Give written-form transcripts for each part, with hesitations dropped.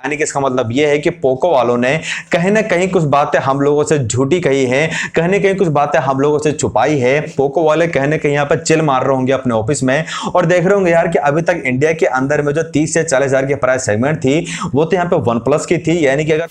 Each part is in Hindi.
यानी कि इसका मतलब ये है कि पोको वालों ने कहीं ना कहीं कुछ बातें हम लोगों से झूठी कही है, कहीं ना कहीं कुछ बातें हम लोगों से छुपाई है। पोको वाले कहीं ना कहीं यहाँ पर चिल मार रहे होंगे अपने ऑफिस में और देख रहे होंगे यार कि अभी तक इंडिया के अंदर में जो 30 से 40 हजार की प्राइस सेगमेंट थी वो तो यहाँ पे वन प्लस की थी। यानी कि अगर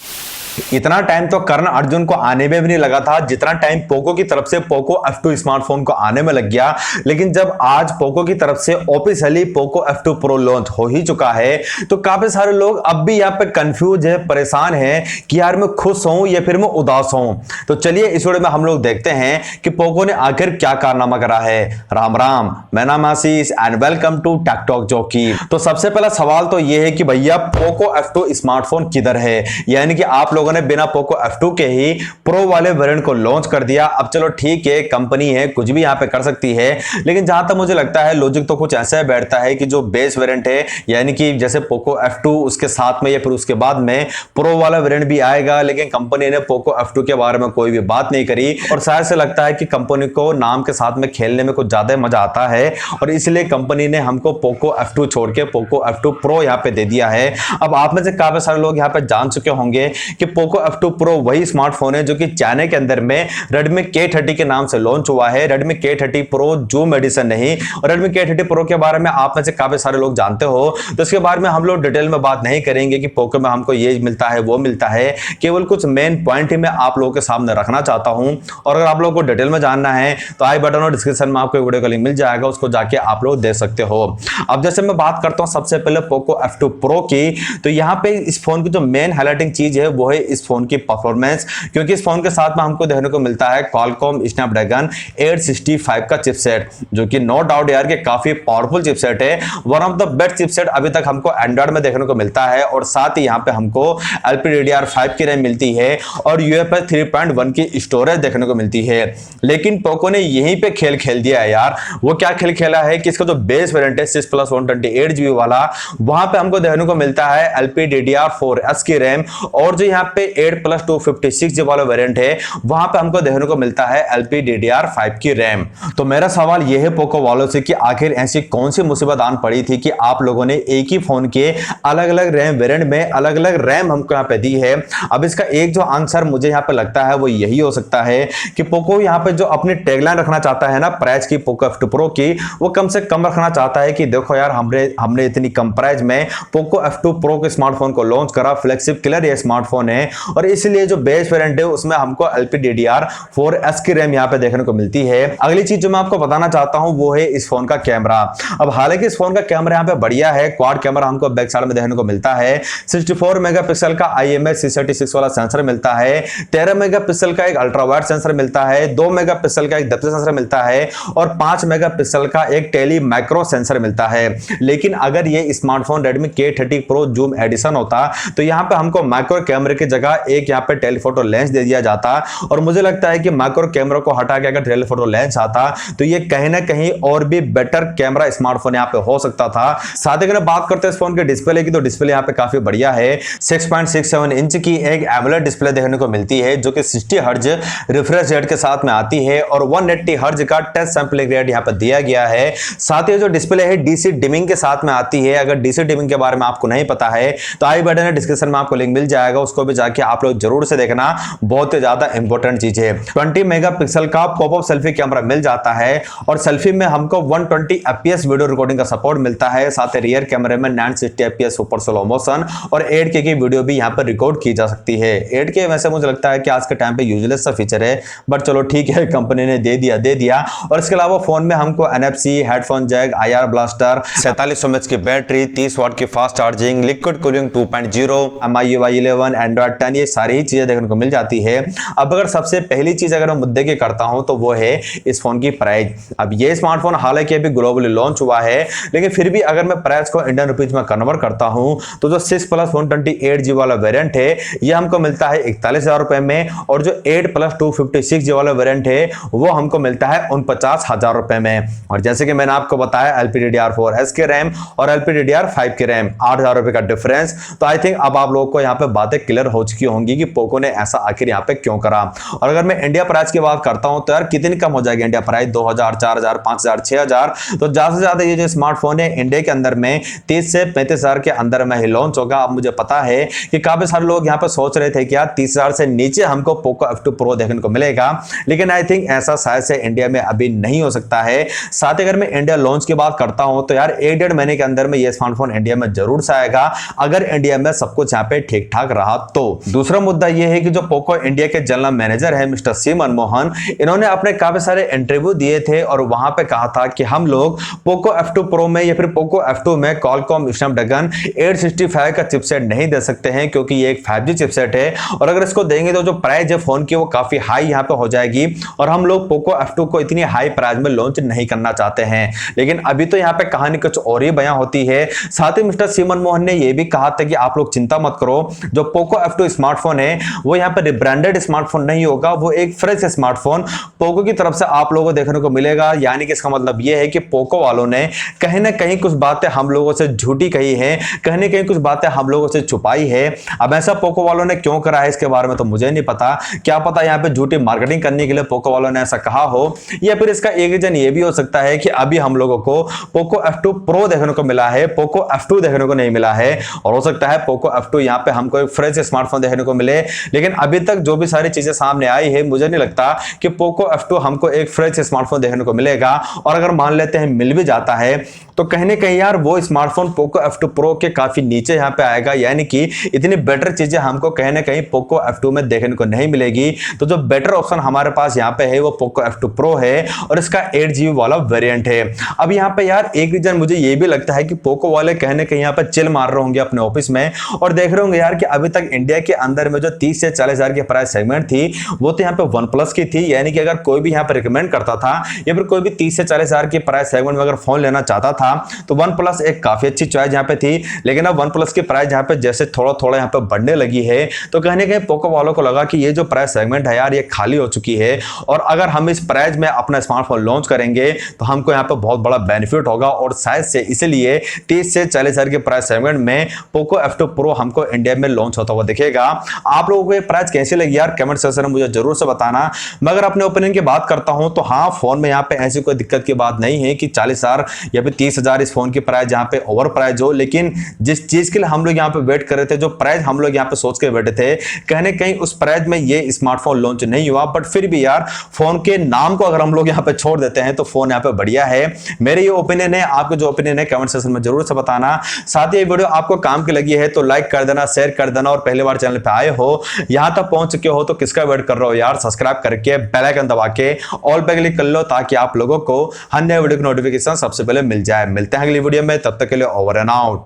इतना टाइम तो कर्ण अर्जुन को आने में भी नहीं लगा था जितना टाइम पोको की तरफ से पोको F2 स्मार्टफोन को आने में लग गया। लेकिन जब आज पोको की तरफ से officially Poco F2 pro launch हो ही चुका है तो काफी सारे लोग अब भी यहाँ पे कंफ्यूज है, परेशान है कि यार मैं खुश हूं या फिर मैं उदास हूं। तो चलिए इस वीडियो में हम लोग देखते हैं कि पोको ने आखिर क्या कारनामा करा है। राम राम, मैं नाम Ashish and welcome to tech talk jockey. तो सबसे पहला सवाल तो यह है कि भैया पोको F2 स्मार्टफोन किधर है। यानी कि आप लोगों ने बिना पोको F2 के ही प्रो वाले वेरिएंट को लॉन्च कर दिया। अब चलो ठीक है, कंपनी है, कुछ भी यहां पे कर सकती है, लेकिन जहां तक मुझे लगता है लॉजिक तो कुछ ऐसा बैठता है कि जो बेस वेरिएंट है यानी कि जैसे पोको F2 उसके साथ में या फिर उसके बाद में प्रो वाला वेरिएंट भी आएगा, लेकिन कंपनी ने पोको F2 के बारे में कोई भी बात नहीं करी और शायद से लगता है कि कंपनी को नाम के साथ में खेलने में कुछ ज्यादा मजा आता है और इसलिए कंपनी ने हमको पोको F2 छोड़ के पोको F2 प्रो यहां पे दे दिया है। अब आप में से काफी सारे लोग यहां पे जान चुके होंगे कि पोको F2 प्रो वही स्मार्टफोन है जो कि चाइना के अंदर में Redmi K30 के नाम से लॉन्च हुआ है। Redmi K30 Pro zoom addition नहीं। और Redmi K30 Pro के बारे में आप में से काफी सारे लोग जानते हो, तो इसके बारे में हम लोग डिटेल में बात नहीं करेंगे कि पोको में हमको ये मिलता है वो मिलता है। केवल कुछ मेन पॉइंट ही मैं आप लोगों के सामने रखना चाहता हूं और अगर आप लोगों को डिटेल में जानना है तो आई बटन और डिस्क्रिप्शन में आपको वीडियो का लिंक मिल जाएगा, उसको जाके आप लोग देख सकते हो। अब जैसे मैं बात करता हूं सबसे पहले पोको F2 Pro की, तो यहाँ पे इस फोन की जो मेन हाइलाइटिंग चीज है वो है इस फोन की परफॉर्मेंस, क्योंकि इस फोन के साथ में हमको देखने को मिलता है Qualcomm Snapdragon 865 का चिपसेट, जो कि नो डाउट यार कि काफी पावरफुल चिपसेट है। One of the best chipset अभी तक हमको एंड्रॉइड में देखने को मिलता है और साथ ही यहाँ पे हमको LPDDR5 की रैम मिलती है और UFS 3.1 की स्टोरेज देखने को मिलती है। लेकिन पोको ने यहीं पे खेल खेल दिया है यार। वो क्या खेल खेला है कि इसका जो बेस वेरिएंट है 6+128GB वाला, वहां पे हमको देखने को मिलता है LPDDR4S की रैम और जो यहाँ पे 8+256GB वाला वेरिएंट है वहां पे हमको देखने को मिलता है LPDDR5 की रैम। तो मेरा सवाल यह है पोको वालों से कि आखिर ऐसी कौन सी मुसीबत आन पड़ी थी कि आप लोगों ने एक ही फोन के अलग अलग रैम वेरिएंट में अलग अलग रैम हमको यहाँ पे दी है। अब इसका एक जो आंसर मुझे यहाँ पे लगता है वो यही हो सकता है कि पोको यहाँ पे जो अपनी टैगलाइन रखना चाहता है ना प्राइस की पोको F2 Pro की, वो कम से कम रखना चाहता है कि देखो यार हमने इतनी कम प्राइस में पोको F2 Pro के स्मार्टफोन को लॉन्च करा, फ्लैगशिप किलर ये स्मार्टफोन है और इसलिए जो बेस वेरिएंट है उसमें हमको LPDDR4S की रैम यहाँ पे देखने को मिलती है। अगली चीज जो मैं आपको बताना चाहता हूं वो है इस फोन का कैमरा। अब हालांकि इस फोन का कैमरा यहाँ पे बढ़िया है, क्वाड कैमरा हमको बैक साइड में देखने को मिलता है, 64 मेगापिक्सल का IMX636 वाला सेंसर मिलता है, 13 मेगापिक्सल का एक अल्ट्रा वाइड सेंसर मिलता है, 2 मेगापिक्सल का एक डेप्थ सेंसर मिलता है और 5 मेगापिक्सल का एक टेली माइक्रो सेंसर मिलता है। लेकिन अगर ये smartphone Redmi K30 Pro zoom edition होता तो यहाँ पे हमको माइक्रो कैमरे की जगह एक यहाँ पे टेलीफोटो लेंस दे दिया जाता और मुझे लगता है कि माइक्रो कैमरा को हटा के अगर टेलीफोटो लेंस आता तो ये कहीं ना कहीं और भी बेटर कैमरा स्मार्टफोन यहाँ पे हो सकता था। साथ ही अगर बात करते हैं इस फोन के डिस्प्ले की, तो डिस्प्ले यहाँ पे काफी बढ़िया है। 6.67 इंच की एक एमोलेड डिस्प्ले देखने को मिलती है जो कि 60 हर्ट्ज रिफ्रेश रेट के साथ में आती है और 180 हर्ट्ज का टच सैंपलिंग रेट यहाँ पे दिया गया है। साथ ही जो डिस्प्ले है डीसी डिमिंग के साथ में आती है। अगर डीसी डिमिंग के बारे में आपको नहीं पता है तो आई बटन डिस्क्रिप्शन में आपको लिंक मिल जाएगा, उसको भी जाके आप लोग जरूर से देखना, बहुत ही ज्यादा इंपॉर्टेंट चीज है। 20 मेगापिक्सल का पॉपअप सेल्फी कैमरा मिल जाता है और सेल्फी में हमको 120 fps वीडियो रिकॉर्डिंग का सपोर्ट मिलता है। साथ ही रियर कैमरे में 960 fps सुपर स्लो मोशन और 8K की वीडियो भी यहाँ पर रिकॉर्ड की जा सकती है। 8K वैसे मुझे लगता है कि आज के टाइम पे यूजलेस सा फीचर है, बट चलो ठीक है, कंपनी ने दे दिया। और इसके अलावा फोन में हमको NFC, headphone jack, IR blaster, 4700 mAh की बैटरी, 30 वाट की fast charging, liquid cooling 2.0, MIUI 11, Android 10, ये सारी ही चीजें देखने को मिल जाती है। अब अगर सबसे पहली चीज अगर मैं मुद्दे की करता हूं तो वो है इस फोन की प्राइस। अब ये स्मार्टफोन हालांकि अभी ग्लोबली लॉन्च हुआ है, लेकिन फिर भी अगर मैं प्राइस को इंडियन रुपीज में कन्वर्ट करता हूं तो जो 6+128GB वाला वेरिएंट है ये हमको मिलता है 41,000 रुपए में और जो 8+256GB वाला वेरिएंट है वो हमको मिलता है 49,000 रुपए में। और जैसे कि मैंने आपको बताया LPDDR4S के रैम और LPDDR5 के रैम, 8,000 रुपए का डिफरेंस। तो आई थिंक अब आप लोगों को यहाँ पे बातें क्लियर हो चुकी होंगी कि पोको ने ऐसा आखिर यहाँ पे क्यों करा। और अगर मैं इंडिया प्राइस की बात करता हूं तो यार कितनी कम हो जाएगी इंडिया प्राइस, 2000, 4000, 5000, 6000। तो ज्यादा से ज्यादा ये जो स्मार्टफोन है इंडिया के अंदर में 30 से 35,000 के अंदर में ही लॉन्च होगा। अब मुझे पता है कि काफी सारे लोग यहाँ पे सोच रहे थे कि यार 30,000 से नीचे हमको पोको F2 Pro देखने को मिलेगा, लेकिन आई थिंक ऐसा शायद से इंडिया में अभी नहीं हो सकता है। साथ ही अगर मैं इंडिया लॉन्च की बात करता हूं तो यार 1-1.5 महीने के अंदर में ये स्मार्टफोन इंडिया में जरूर से आएगा, अगर इंडिया में सब कुछ यहाँ पे ठीक ठाक रहा तो। दूसरा मुद्दा यह है कि जो पोको इंडिया के जनरल मैनेजर है मिस्टर सी मनमोहन, इन्होंने अपने काफी सारे इंटरव्यू दिए थे और वहां पे कहा था कि हम लोग पोको F2 Pro में या फिर पोको F2 में Qualcomm Snapdragon 865 का चिपसेट नहीं दे सकते हैं, क्योंकि ये एक 5G चिपसेट है और अगर इसको देंगे तो जो प्राइस है फोन की वो काफी हाई यहाँ पे हो जाएगी और हम लोग पोको F2 को इतनी हाई प्राइस में लॉन्च नहीं करना चाहते हैं। लेकिन अभी तो यहाँ पे कहानी कुछ और ही बयां होती है। साथ ही मिस्टर सी मनमोहन ने यह भी कहा था कि आप लोग चिंता मत करो, जो पोको F2 स्मार्टफोन है वो यहाँ पे रिब्रांडेड स्मार्टफोन नहीं होगा, वो एक फ्रेश स्मार्टफोन पोको की तरफ से आप लोगों को देखने को मिलेगा। यानी कि इसका मतलब यह है कि पोको वालों ने कहीं ना कहीं कुछ बातें हम लोगों से झूठी कही है, कहीं ना कहीं कुछ बातें हम लोगों से छुपाई है। अब ऐसा पोको वालों ने क्यों करा है इसके बारे में तो मुझे नहीं पता, क्या पता यहाँ पे झूठी मार्केटिंग करने के लिए पोको वालों ने ऐसा कहा हो, या फिर इसका एक रीजन ये भी हो सकता है कि अभी हम लोगों को पोको F2 Pro देखने को मिला है, पोको F2 देखने को नहीं मिला है। और हो सकता है पोको F2 यहाँ पे हमको एक फ्रेश स्मार्टफोन देखने को मिले, लेकिन अभी तक जो भी सारी चीजें सामने आई है मुझे नहीं लगता कि पोको F2 हमको एक फ्रेश स्मार्टफोन देखने को मिलेगा। और अगर मान लेते हैं मिल भी जाता है तो कहीं ना कहीं यार वो स्मार्टफोन पोको F2 Pro के काफी नीचे यहाँ पे आएगा, यानी कि इतनी बेटर चीजें हमको कहीं ना कहीं पोको F2 में देखने को नहीं मिलेगी। तो जो बेटर ऑप्शन हमारे पास यहाँ पे है वो पोको F2 Pro है और इसका 8GB वाला वेरिएंट है। अब यहाँ पे यार एक रीजन मुझे ये भी लगता है कि पोको वाले कहीं ना कहीं यहाँ पे चिल मार रहे होंगे अपने ऑफिस में और देख रहे होंगे यार कि अभी तक इंडिया के अंदर में जो 30 से 40,000 की प्राइस सेगमेंट थी वो तो यहाँ पे OnePlus की थी। यानी कि अगर कोई भी यहाँ पे रिकमेंड करता था या फिर कोई भी 30 से 40,000 की प्राइस सेगमेंट में अगर फोन लेना चाहता था तो OnePlus एक काफी अच्छी चॉइस यहाँ पे थी। लेकिन अब OnePlus की प्राइस यहाँ पे जैसे थोड़ा थोड़ा यहाँ पे बढ़ने लगी है तो कहीं ना कहीं पोको वालों को लगा कि ये जो प्राइस सेगमेंट है यार ये खाली हो चुकी है और अगर हम इस प्राइस में अपना स्मार्टफोन लॉन्च करेंगे तो हमको यहाँ पे बहुत बड़ा बेनिफिट होगा और शायद से इसलिए 30 से 40,000 के प्राइस सेगमेंट में पोको F2 Pro हमको इंडिया में लॉन्च होता हुआ दिखेगा। आप लोगों को ये प्राइस कैसी लगी यार कमेंट सेक्शन में मुझे जरूर से बताना। मैं अगर अपने ओपिनियन की बात करता हूं तो हाँ, फोन में यहाँ पे ऐसी कोई दिक्कत की बात नहीं है कि 40,000 या फिर 30,000 इस फोन की प्राइस यहाँ पे ओवर प्राइस हो, लेकिन जिस चीज के लिए हम लोग यहाँ पे वेट कर रहे थे, जो प्राइस हम लोग यहाँ पे सोच के बैठे थे, कहीं ना कहीं उस प्राइस में ये स्मार्टफोन लॉन्च नहीं हुआ। बट फिर भी यार फोन के नाम को अगर हम लोग यहाँ पे छोड़ देते हैं तो फोन यहाँ पे बढ़िया है। मेरे ये ओपिनियन है, आपके जो ओपिनियन है कमेंट सेक्शन में जरूर से बताना। साथ ही ये वीडियो आपको काम की लगी है तो लाइक कर देना, शेयर कर देना और पहली बार चैनल पे आए हो, यहां तक पहुंच चुके हो तो किसका वेट कर रहे हो यार, सब्सक्राइब करके बेल आइकन दबा के ऑल पे क्लिक कर लो ताकि आप लोगों को हर नए वीडियो की नोटिफिकेशन सबसे पहले मिल जाए। मिलते हैं अगली वीडियो में, तब तक के लिए ओवर एंड आउट।